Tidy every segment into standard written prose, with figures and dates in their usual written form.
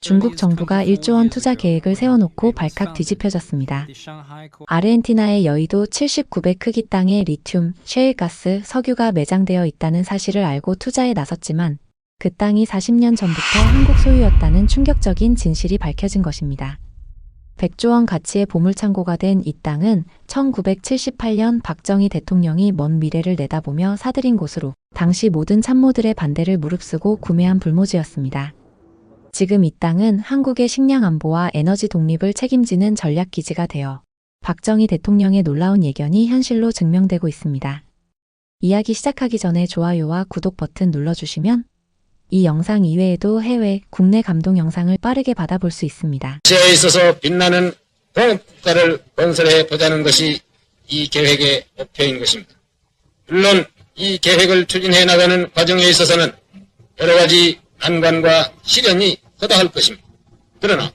중국 정부가 1조 원 투자 계획을 세워놓고 발칵 뒤집혀졌습니다. 아르헨티나의 여의도 79배 크기 땅에 리튬, 셰일가스, 석유가 매장되어 있다는 사실을 알고 투자에 나섰지만 그 땅이 40년 전부터 한국 소유였다는 충격적인 진실이 밝혀진 것입니다. 100조 원 가치의 보물창고가 된 이 땅은 1978년 박정희 대통령이 먼 미래를 내다보며 사들인 곳으로 당시 모든 참모들의 반대를 무릅쓰고 구매한 불모지였습니다. 지금 이 땅은 한국의 식량 안보와 에너지 독립을 책임지는 전략기지가 되어 박정희 대통령의 놀라운 예견이 현실로 증명되고 있습니다. 이야기 시작하기 전에 좋아요와 구독 버튼 눌러주시면 이 영상 이외에도 해외, 국내 감동 영상을 빠르게 받아볼 수 있습니다. 아시아에 있어서 빛나는 공업국가를 건설해 보자는 것이 이 계획의 목표인 것입니다. 물론 이 계획을 추진해 나가는 과정에 있어서는 여러 가지 난관과 시련이 허다할 것입니다. 그러나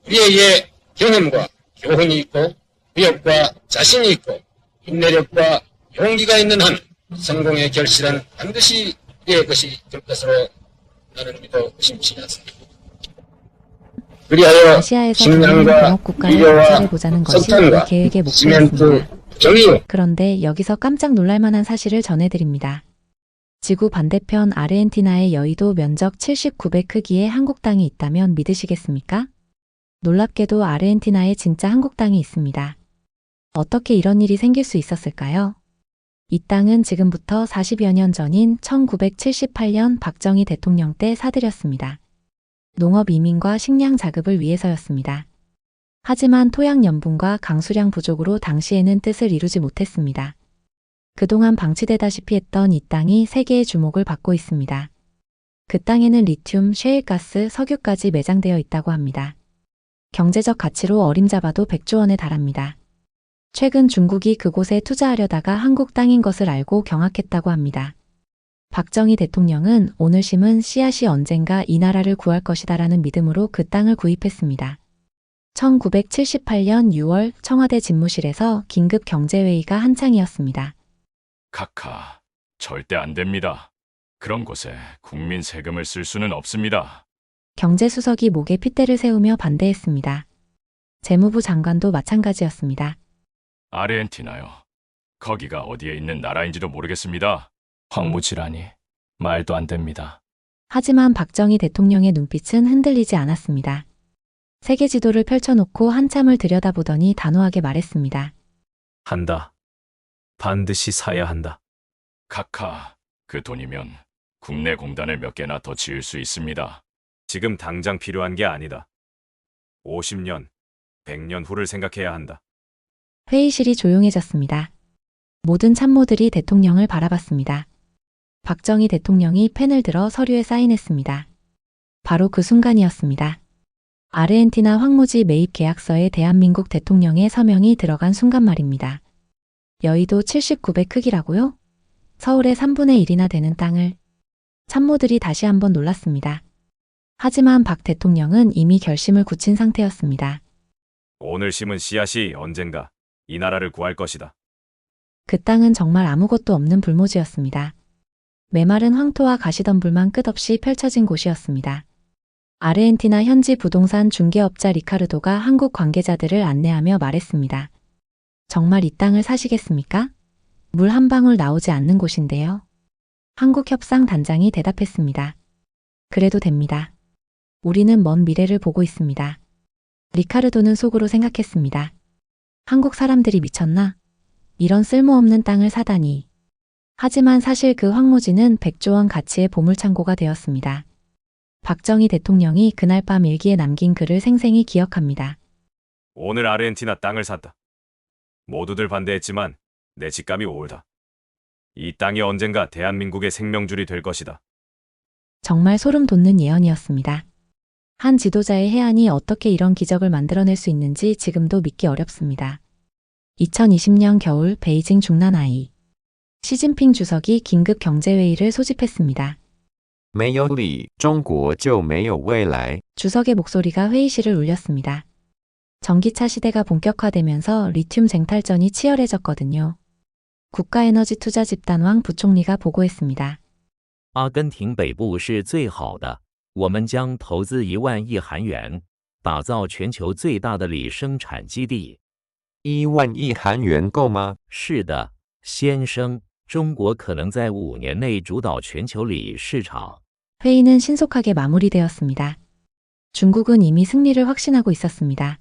우리에게 경험과 교훈이 있고 위협과 자신이 있고 인내력과 용기가 있는 한 성공의 결실은 반드시 우리의 것이 될 것으로 나는 믿어 의심치 않습니다. 그리하여 아시아에서 식량과 공업국가를 비료와 건설해보자는 것이 이 석탄과 계획의 시멘트, 목표였습니다. 정유, 그런데 여기서 깜짝 놀랄 만한 사실을 전해드립니다. 지구 반대편 아르헨티나의 여의도 면적 79배 크기의 한국 땅이 있다면 믿으시겠습니까? 놀랍게도 아르헨티나에 진짜 한국 땅이 있습니다. 어떻게 이런 일이 생길 수 있었을까요? 이 땅은 지금부터 40여 년 전인 1978년 박정희 대통령 때 사들였습니다. 농업 이민과 식량 자급을 위해서였습니다. 하지만 토양 염분과 강수량 부족으로 당시에는 뜻을 이루지 못했습니다. 그동안 방치되다시피 했던 이 땅이 세계의 주목을 받고 있습니다. 그 땅에는 리튬, 셰일가스, 석유까지 매장되어 있다고 합니다. 경제적 가치로 어림잡아도 100조 원에 달합니다. 최근 중국이 그곳에 투자하려다가 한국 땅인 것을 알고 경악했다고 합니다. 박정희 대통령은 오늘 심은 씨앗이 언젠가 이 나라를 구할 것이다라는 믿음으로 그 땅을 구입했습니다. 1978년 6월 청와대 집무실에서 긴급 경제회의가 한창이었습니다. 카카, 절대 안 됩니다. 그런 곳에 국민 세금을 쓸 수는 없습니다. 경제수석이 목에 핏대를 세우며 반대했습니다. 재무부 장관도 마찬가지였습니다. 아르헨티나요. 거기가 어디에 있는 나라인지도 모르겠습니다. 황무지라니 말도 안 됩니다. 하지만 박정희 대통령의 눈빛은 흔들리지 않았습니다. 세계 지도를 펼쳐놓고 한참을 들여다보더니 단호하게 말했습니다. 한다. 반드시 사야 한다. 카카, 그 돈이면 국내 공단을 몇 개나 더 지을 수 있습니다. 지금 당장 필요한 게 아니다. 50년, 100년 후를 생각해야 한다. 회의실이 조용해졌습니다. 모든 참모들이 대통령을 바라봤습니다. 박정희 대통령이 펜을 들어 서류에 사인했습니다. 바로 그 순간이었습니다. 아르헨티나 황무지 매입 계약서에 대한민국 대통령의 서명이 들어간 순간 말입니다. 여의도 79배 크기라고요? 서울의 3분의 1이나 되는 땅을. 참모들이 다시 한번 놀랐습니다. 하지만 박 대통령은 이미 결심을 굳힌 상태였습니다. 오늘 심은 씨앗이 언젠가 이 나라를 구할 것이다. 그 땅은 정말 아무것도 없는 불모지였습니다. 메마른 황토와 가시덤불만 끝없이 펼쳐진 곳이었습니다. 아르헨티나 현지 부동산 중개업자 리카르도가 한국 관계자들을 안내하며 말했습니다. 정말 이 땅을 사시겠습니까? 물 한 방울 나오지 않는 곳인데요. 한국협상단장이 대답했습니다. 그래도 됩니다. 우리는 먼 미래를 보고 있습니다. 리카르도는 속으로 생각했습니다. 한국 사람들이 미쳤나? 이런 쓸모없는 땅을 사다니. 하지만 사실 그 황무지는 100조 원 가치의 보물창고가 되었습니다. 박정희 대통령이 그날 밤 일기에 남긴 글을 생생히 기억합니다. 오늘 아르헨티나 땅을 샀다. 모두들 반대했지만 내 직감이 옳다. 이 땅이 언젠가 대한민국의 생명줄이 될 것이다. 정말 소름 돋는 예언이었습니다. 한 지도자의 해안이 어떻게 이런 기적을 만들어낼 수 있는지 지금도 믿기 어렵습니다. 2020년 겨울 베이징 중난하이. 시진핑 주석이 긴급 경제회의를 소집했습니다. 没有理，中国就没有未来。 주석의 목소리가 회의실을 울렸습니다. 전기차 시대가 본격화되면서 리튬 쟁탈전이 치열해졌거든요. 국가에너지투자집단왕 부총리가 보고했습니다.阿根廷北部是最好的我们将投资1万亿韩元，打造全球最大的锂生产基地。1万亿韩元够吗？是的，先生，中国可能在5年内主导全球锂市场。 회의는 신속하게 마무리되었습니다. 중국은 이미 승리를 확신하고 있었습니다.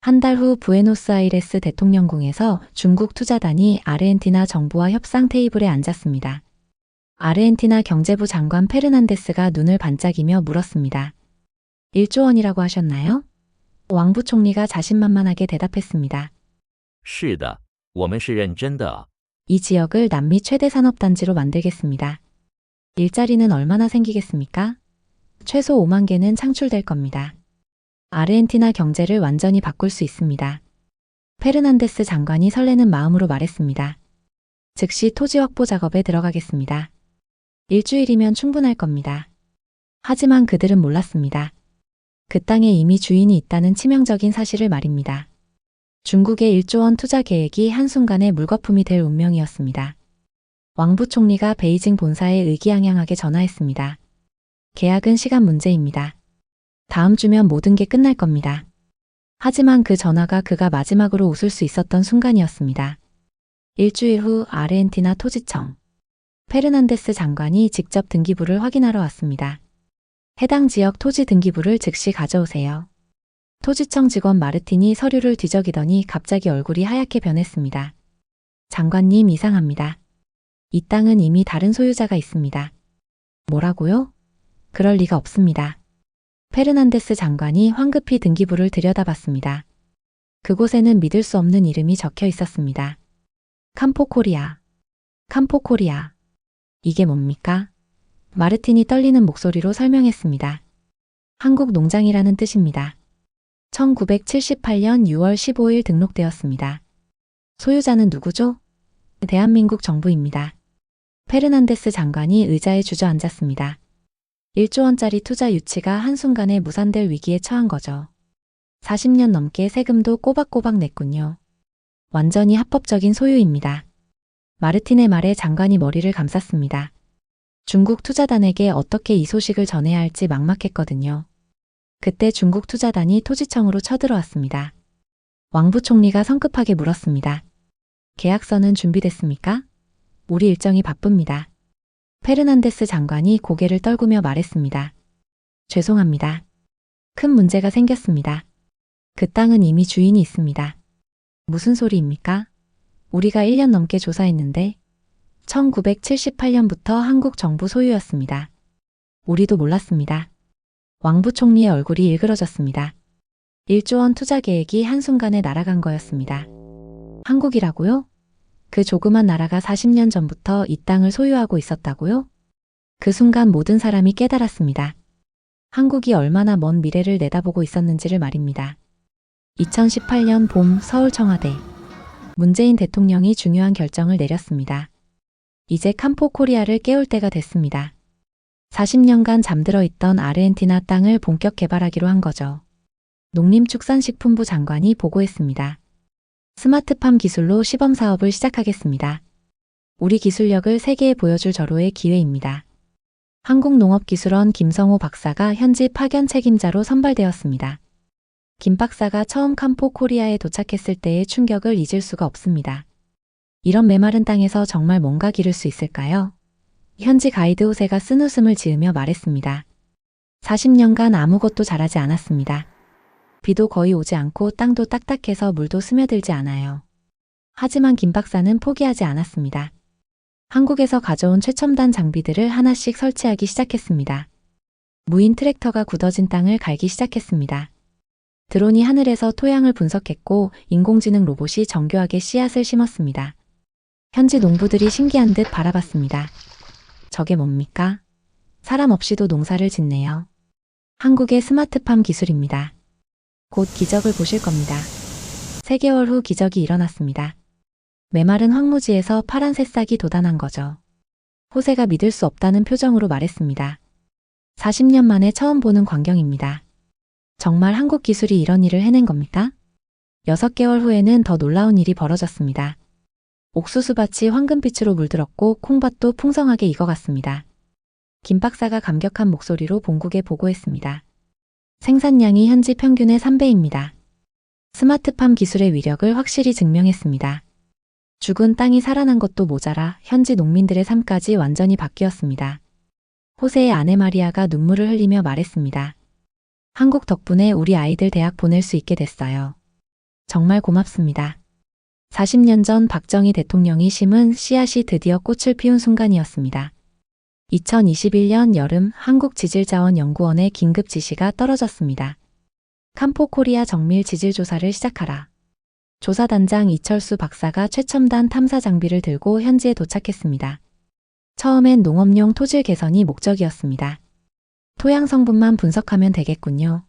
한 달 후 부에노스아이레스 대통령궁에서 중국 투자단이 아르헨티나 정부와 협상 테이블에 앉았습니다. 아르헨티나 경제부 장관 페르난데스가 눈을 반짝이며 물었습니다. 1조 원이라고 하셨나요? 왕 부총리가 자신만만하게 대답했습니다. 是的，我们是认真的。 이 지역을 남미 최대 산업단지로 만들겠습니다. 일자리는 얼마나 생기겠습니까? 최소 5만 개는 창출될 겁니다. 아르헨티나 경제를 완전히 바꿀 수 있습니다. 페르난데스 장관이 설레는 마음으로 말했습니다. 즉시 토지 확보 작업에 들어가겠습니다. 일주일이면 충분할 겁니다. 하지만 그들은 몰랐습니다. 그 땅에 이미 주인이 있다는 치명적인 사실을 말입니다. 중국의 1조 원 투자 계획이 한순간에 물거품이 될 운명이었습니다. 왕 부총리가 베이징 본사에 의기양양하게 전화했습니다. 계약은 시간 문제입니다. 다음 주면 모든 게 끝날 겁니다. 하지만 그 전화가 그가 마지막으로 웃을 수 있었던 순간이었습니다. 일주일 후 아르헨티나 토지청. 페르난데스 장관이 직접 등기부를 확인하러 왔습니다. 해당 지역 토지 등기부를 즉시 가져오세요. 토지청 직원 마르틴이 서류를 뒤적이더니 갑자기 얼굴이 하얗게 변했습니다. 장관님, 이상합니다. 이 땅은 이미 다른 소유자가 있습니다. 뭐라고요? 그럴 리가 없습니다. 페르난데스 장관이 황급히 등기부를 들여다봤습니다. 그곳에는 믿을 수 없는 이름이 적혀 있었습니다. 캄포코리아. 캄포코리아. 이게 뭡니까? 마르틴이 떨리는 목소리로 설명했습니다. 한국 농장이라는 뜻입니다. 1978년 6월 15일 등록되었습니다. 소유자는 누구죠? 대한민국 정부입니다. 페르난데스 장관이 의자에 주저앉았습니다. 1조 원짜리 투자 유치가 한순간에 무산될 위기에 처한 거죠. 40년 넘게 세금도 꼬박꼬박 냈군요. 완전히 합법적인 소유입니다. 마르틴의 말에 장관이 머리를 감쌌습니다. 중국 투자단에게 어떻게 이 소식을 전해야 할지 막막했거든요. 그때 중국 투자단이 토지청으로 쳐들어왔습니다. 왕 부총리가 성급하게 물었습니다. 계약서는 준비됐습니까? 우리 일정이 바쁩니다. 페르난데스 장관이 고개를 떨구며 말했습니다. 죄송합니다. 큰 문제가 생겼습니다. 그 땅은 이미 주인이 있습니다. 무슨 소리입니까? 우리가 1년 넘게 조사했는데 1978년부터 한국 정부 소유였습니다. 우리도 몰랐습니다. 왕 부총리의 얼굴이 일그러졌습니다. 1조 원 투자 계획이 한순간에 날아간 거였습니다. 한국이라고요? 그 조그만 나라가 40년 전부터 이 땅을 소유하고 있었다고요? 그 순간 모든 사람이 깨달았습니다. 한국이 얼마나 먼 미래를 내다보고 있었는지를 말입니다. 2018년 봄 서울 청와대. 문재인 대통령이 중요한 결정을 내렸습니다. 이제 캄포코리아를 깨울 때가 됐습니다. 40년간 잠들어 있던 아르헨티나 땅을 본격 개발하기로 한 거죠. 농림축산식품부 장관이 보고했습니다. 스마트팜 기술로 시범 사업을 시작하겠습니다. 우리 기술력을 세계에 보여줄 절호의 기회입니다. 한국농업기술원 김성호 박사가 현지 파견 책임자로 선발되었습니다. 김 박사가 처음 캄포코리아에 도착했을 때의 충격을 잊을 수가 없습니다. 이런 메마른 땅에서 정말 뭔가 기를 수 있을까요? 현지 가이드 호세가 쓴웃음을 지으며 말했습니다. 40년간 아무것도 자라지 않았습니다. 비도 거의 오지 않고 땅도 딱딱해서 물도 스며들지 않아요. 하지만 김 박사는 포기하지 않았습니다. 한국에서 가져온 최첨단 장비들을 하나씩 설치하기 시작했습니다. 무인 트랙터가 굳어진 땅을 갈기 시작했습니다. 드론이 하늘에서 토양을 분석했고 인공지능 로봇이 정교하게 씨앗을 심었습니다. 현지 농부들이 신기한 듯 바라봤습니다. 저게 뭡니까? 사람 없이도 농사를 짓네요. 한국의 스마트팜 기술입니다. 곧 기적을 보실 겁니다. 3개월 후 기적이 일어났습니다. 메마른 황무지에서 파란 새싹이 돋아난 거죠. 호세가 믿을 수 없다는 표정으로 말했습니다. 40년 만에 처음 보는 광경입니다. 정말 한국 기술이 이런 일을 해낸 겁니까? 6개월 후에는 더 놀라운 일이 벌어졌습니다. 옥수수밭이 황금빛으로 물들었고 콩밭도 풍성하게 익어갔습니다. 김 박사가 감격한 목소리로 본국에 보고했습니다. 생산량이 현지 평균의 3배입니다. 스마트팜 기술의 위력을 확실히 증명했습니다. 죽은 땅이 살아난 것도 모자라 현지 농민들의 삶까지 완전히 바뀌었습니다. 호세의 아내 마리아가 눈물을 흘리며 말했습니다. 한국 덕분에 우리 아이들 대학 보낼 수 있게 됐어요. 정말 고맙습니다. 40년 전 박정희 대통령이 심은 씨앗이 드디어 꽃을 피운 순간이었습니다. 2021년 여름 한국지질자원연구원의 긴급 지시가 떨어졌습니다. 캄포코리아 정밀 지질 조사를 시작하라. 조사단장 이철수 박사가 최첨단 탐사 장비를 들고 현지에 도착했습니다. 처음엔 농업용 토질 개선이 목적이었습니다. 토양 성분만 분석하면 되겠군요.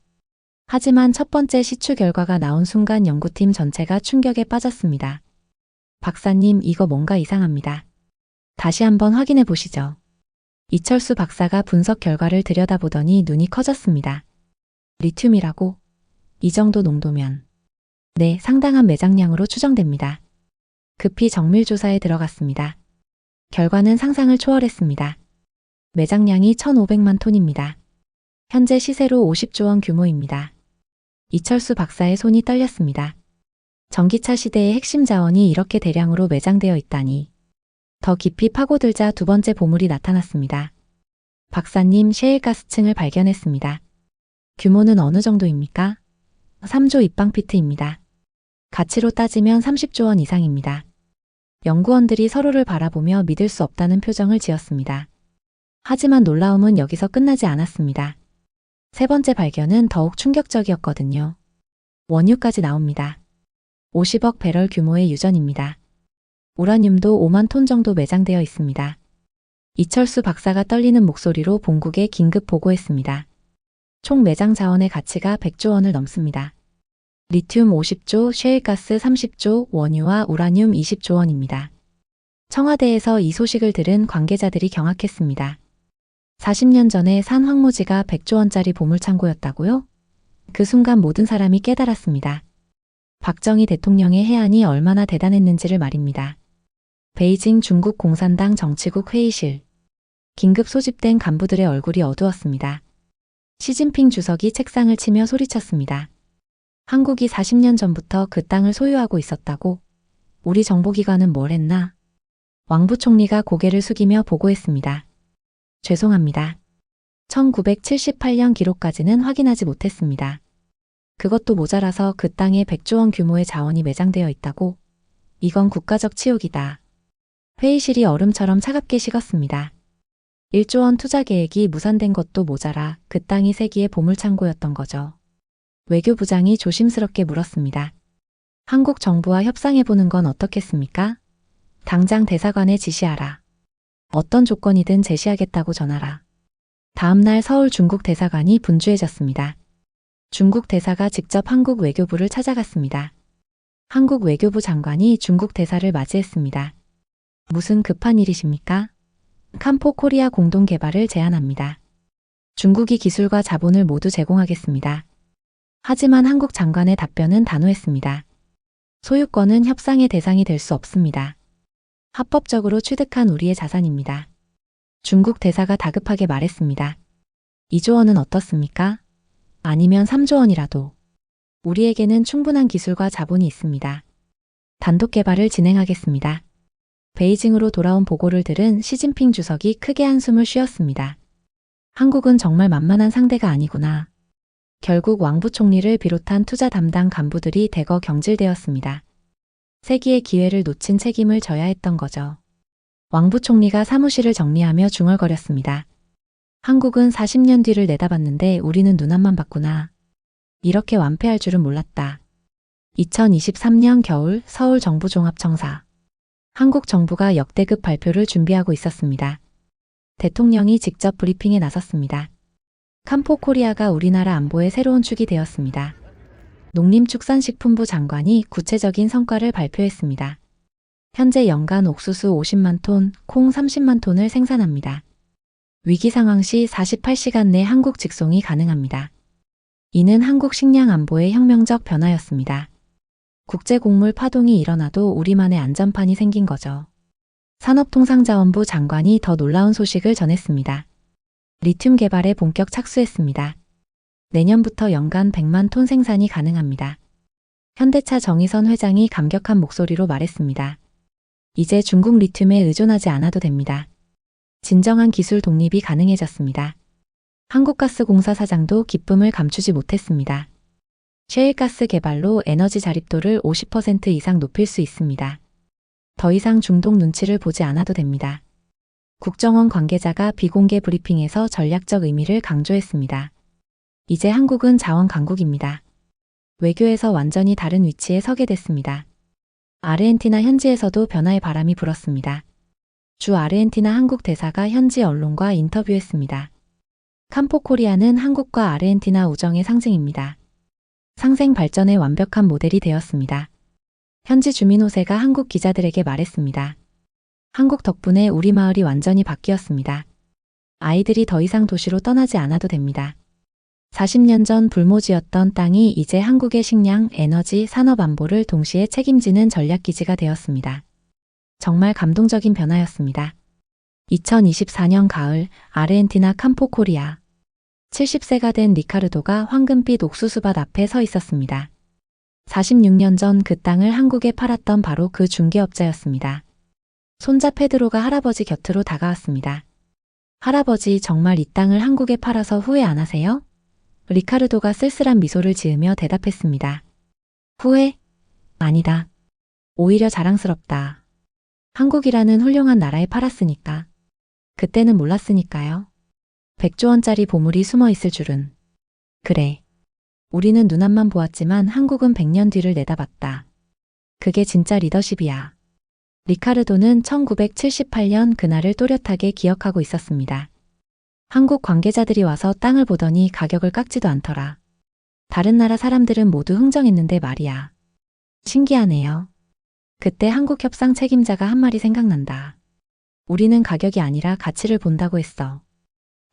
하지만 첫 번째 시추 결과가 나온 순간 연구팀 전체가 충격에 빠졌습니다. 박사님, 이거 뭔가 이상합니다. 다시 한번 확인해 보시죠. 이철수 박사가 분석 결과를 들여다보더니 눈이 커졌습니다. 리튬이라고? 이 정도 농도면. 네, 상당한 매장량으로 추정됩니다. 급히 정밀조사에 들어갔습니다. 결과는 상상을 초월했습니다. 매장량이 1,500만 톤입니다. 현재 시세로 50조 원 규모입니다. 이철수 박사의 손이 떨렸습니다. 전기차 시대의 핵심 자원이 이렇게 대량으로 매장되어 있다니. 더 깊이 파고들자 두 번째 보물이 나타났습니다. 박사님, 셰일가스층을 발견했습니다. 규모는 어느 정도입니까? 3조 입방피트입니다. 가치로 따지면 30조 원 이상입니다. 연구원들이 서로를 바라보며 믿을 수 없다는 표정을 지었습니다. 하지만 놀라움은 여기서 끝나지 않았습니다. 세 번째 발견은 더욱 충격적이었거든요. 원유까지 나옵니다. 50억 배럴 규모의 유전입니다. 우라늄도 5만 톤 정도 매장되어 있습니다. 이철수 박사가 떨리는 목소리로 본국에 긴급 보고했습니다. 총 매장 자원의 가치가 100조 원을 넘습니다. 리튬 50조, 셰일가스 30조, 원유와 우라늄 20조 원입니다. 청와대에서 이 소식을 들은 관계자들이 경악했습니다. 40년 전에 산 황무지가 100조 원짜리 보물창고였다고요? 그 순간 모든 사람이 깨달았습니다. 박정희 대통령의 해안이 얼마나 대단했는지를 말입니다. 베이징 중국 공산당 정치국 회의실. 긴급 소집된 간부들의 얼굴이 어두웠습니다. 시진핑 주석이 책상을 치며 소리쳤습니다. 한국이 40년 전부터 그 땅을 소유하고 있었다고? 우리 정보기관은 뭘 했나? 왕 부총리가 고개를 숙이며 보고했습니다. 죄송합니다. 1978년 기록까지는 확인하지 못했습니다. 그것도 모자라서 그 땅에 100조 원 규모의 자원이 매장되어 있다고? 이건 국가적 치욕이다. 회의실이 얼음처럼 차갑게 식었습니다. 1조 원 투자 계획이 무산된 것도 모자라 그 땅이 세기의 보물창고였던 거죠. 외교부장이 조심스럽게 물었습니다. 한국 정부와 협상해보는 건 어떻겠습니까? 당장 대사관에 지시하라. 어떤 조건이든 제시하겠다고 전하라. 다음 날 서울 중국 대사관이 분주해졌습니다. 중국 대사가 직접 한국 외교부를 찾아갔습니다. 한국 외교부 장관이 중국 대사를 맞이했습니다. 무슨 급한 일이십니까? 캄포코리아 공동 개발을 제안합니다. 중국이 기술과 자본을 모두 제공하겠습니다. 하지만 한국 장관의 답변은 단호했습니다. 소유권은 협상의 대상이 될 수 없습니다. 합법적으로 취득한 우리의 자산입니다. 중국 대사가 다급하게 말했습니다. 2조 원은 어떻습니까? 아니면 3조 원이라도. 우리에게는 충분한 기술과 자본이 있습니다. 단독 개발을 진행하겠습니다. 베이징으로 돌아온 보고를 들은 시진핑 주석이 크게 한숨을 쉬었습니다. 한국은 정말 만만한 상대가 아니구나. 결국 왕 부총리를 비롯한 투자 담당 간부들이 대거 경질되었습니다. 세기의 기회를 놓친 책임을 져야 했던 거죠. 왕 부총리가 사무실을 정리하며 중얼거렸습니다. 한국은 40년 뒤를 내다봤는데 우리는 눈앞만 봤구나. 이렇게 완패할 줄은 몰랐다. 2023년 겨울 서울 정부종합청사. 한국 정부가 역대급 발표를 준비하고 있었습니다. 대통령이 직접 브리핑에 나섰습니다. 캄포코리아가 우리나라 안보의 새로운 축이 되었습니다. 농림축산식품부 장관이 구체적인 성과를 발표했습니다. 현재 연간 옥수수 50만 톤, 콩 30만 톤을 생산합니다. 위기 상황 시 48시간 내 한국 직송이 가능합니다. 이는 한국 식량 안보의 혁명적 변화였습니다. 국제 곡물 파동이 일어나도 우리만의 안전판이 생긴 거죠. 산업통상자원부 장관이 더 놀라운 소식을 전했습니다. 리튬 개발에 본격 착수했습니다. 내년부터 연간 100만 톤 생산이 가능합니다. 현대차 정의선 회장이 감격한 목소리로 말했습니다. 이제 중국 리튬에 의존하지 않아도 됩니다. 진정한 기술 독립이 가능해졌습니다. 한국가스공사 사장도 기쁨을 감추지 못했습니다. 셰일가스 개발로 에너지 자립도를 50% 이상 높일 수 있습니다. 더 이상 중동 눈치를 보지 않아도 됩니다. 국정원 관계자가 비공개 브리핑에서 전략적 의미를 강조했습니다. 이제 한국은 자원 강국입니다. 외교에서 완전히 다른 위치에 서게 됐습니다. 아르헨티나 현지에서도 변화의 바람이 불었습니다. 주 아르헨티나 한국 대사가 현지 언론과 인터뷰했습니다. 캄포코리아는 한국과 아르헨티나 우정의 상징입니다. 상생 발전의 완벽한 모델이 되었습니다. 현지 주민 호세가 한국 기자들에게 말했습니다. 한국 덕분에 우리 마을이 완전히 바뀌었습니다. 아이들이 더 이상 도시로 떠나지 않아도 됩니다. 40년 전 불모지였던 땅이 이제 한국의 식량, 에너지, 산업 안보를 동시에 책임지는 전략기지가 되었습니다. 정말 감동적인 변화였습니다. 2024년 가을 아르헨티나 캄포코리아 70세가 된 리카르도가 황금빛 옥수수밭 앞에 서 있었습니다. 46년 전 그 땅을 한국에 팔았던 바로 그 중개업자였습니다. 손자 페드로가 할아버지 곁으로 다가왔습니다. 할아버지, 정말 이 땅을 한국에 팔아서 후회 안 하세요? 리카르도가 쓸쓸한 미소를 지으며 대답했습니다. 후회? 아니다. 오히려 자랑스럽다. 한국이라는 훌륭한 나라에 팔았으니까. 그때는 몰랐으니까요. 100조 원짜리 보물이 숨어 있을 줄은. 그래. 우리는 눈앞만 보았지만 한국은 100년 뒤를 내다봤다. 그게 진짜 리더십이야. 리카르도는 1978년 그날을 또렷하게 기억하고 있었습니다. 한국 관계자들이 와서 땅을 보더니 가격을 깎지도 않더라. 다른 나라 사람들은 모두 흥정했는데 말이야. 신기하네요. 그때 한국 협상 책임자가 한 말이 생각난다. 우리는 가격이 아니라 가치를 본다고 했어.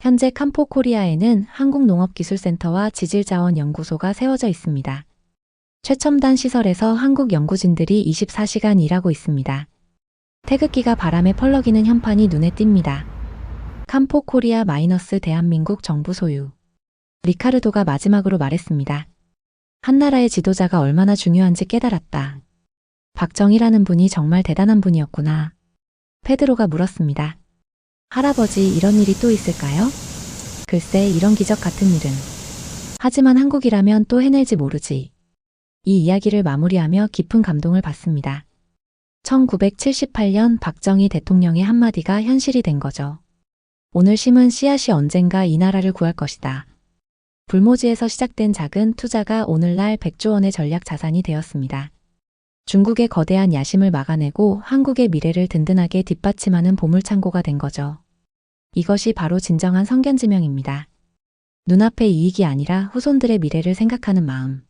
현재 캄포코리아에는 한국농업기술센터와 지질자원연구소가 세워져 있습니다. 최첨단 시설에서 한국 연구진들이 24시간 일하고 있습니다. 태극기가 바람에 펄럭이는 현판이 눈에 띕니다. 캄포코리아 마이너스 대한민국 정부 소유. 리카르도가 마지막으로 말했습니다. 한 나라의 지도자가 얼마나 중요한지 깨달았다. 박정희라는 분이 정말 대단한 분이었구나. 페드로가 물었습니다. 할아버지, 이런 일이 또 있을까요? 글쎄, 이런 기적 같은 일은. 하지만 한국이라면 또 해낼지 모르지. 이 이야기를 마무리하며 깊은 감동을 받습니다. 1978년 박정희 대통령의 한마디가 현실이 된 거죠. 오늘 심은 씨앗이 언젠가 이 나라를 구할 것이다. 불모지에서 시작된 작은 투자가 오늘날 100조 원의 전략 자산이 되었습니다. 중국의 거대한 야심을 막아내고 한국의 미래를 든든하게 뒷받침하는 보물창고가 된 거죠. 이것이 바로 진정한 성견지명입니다. 눈앞의 이익이 아니라 후손들의 미래를 생각하는 마음.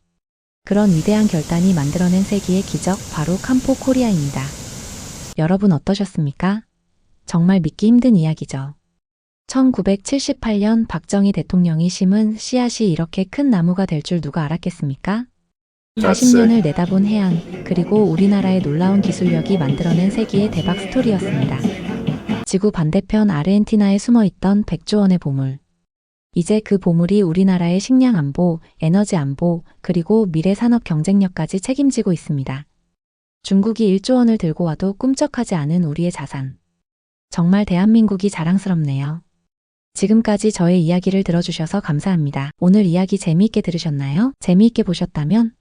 그런 위대한 결단이 만들어낸 세기의 기적, 바로 캄포코리아입니다. 여러분 어떠셨습니까? 정말 믿기 힘든 이야기죠. 1978년 박정희 대통령이 심은 씨앗이 이렇게 큰 나무가 될 줄 누가 알았겠습니까? 40년을 내다본 해안, 그리고 우리나라의 놀라운 기술력이 만들어낸 세기의 대박 스토리였습니다. 지구 반대편 아르헨티나에 숨어있던 100조 원의 보물. 이제 그 보물이 우리나라의 식량 안보, 에너지 안보, 그리고 미래 산업 경쟁력까지 책임지고 있습니다. 중국이 1조 원을 들고 와도 꿈쩍하지 않은 우리의 자산. 정말 대한민국이 자랑스럽네요. 지금까지 저의 이야기를 들어주셔서 감사합니다. 오늘 이야기 재미있게 들으셨나요? 재미있게 보셨다면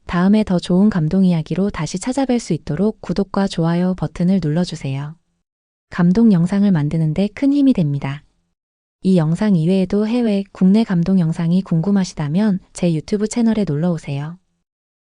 다음에 더 좋은 감동 이야기로 다시 찾아뵐 수 있도록 구독과 좋아요 버튼을 눌러주세요. 감동 영상을 만드는데 큰 힘이 됩니다. 이 영상 이외에도 해외, 국내 감동 영상이 궁금하시다면 제 유튜브 채널에 놀러오세요.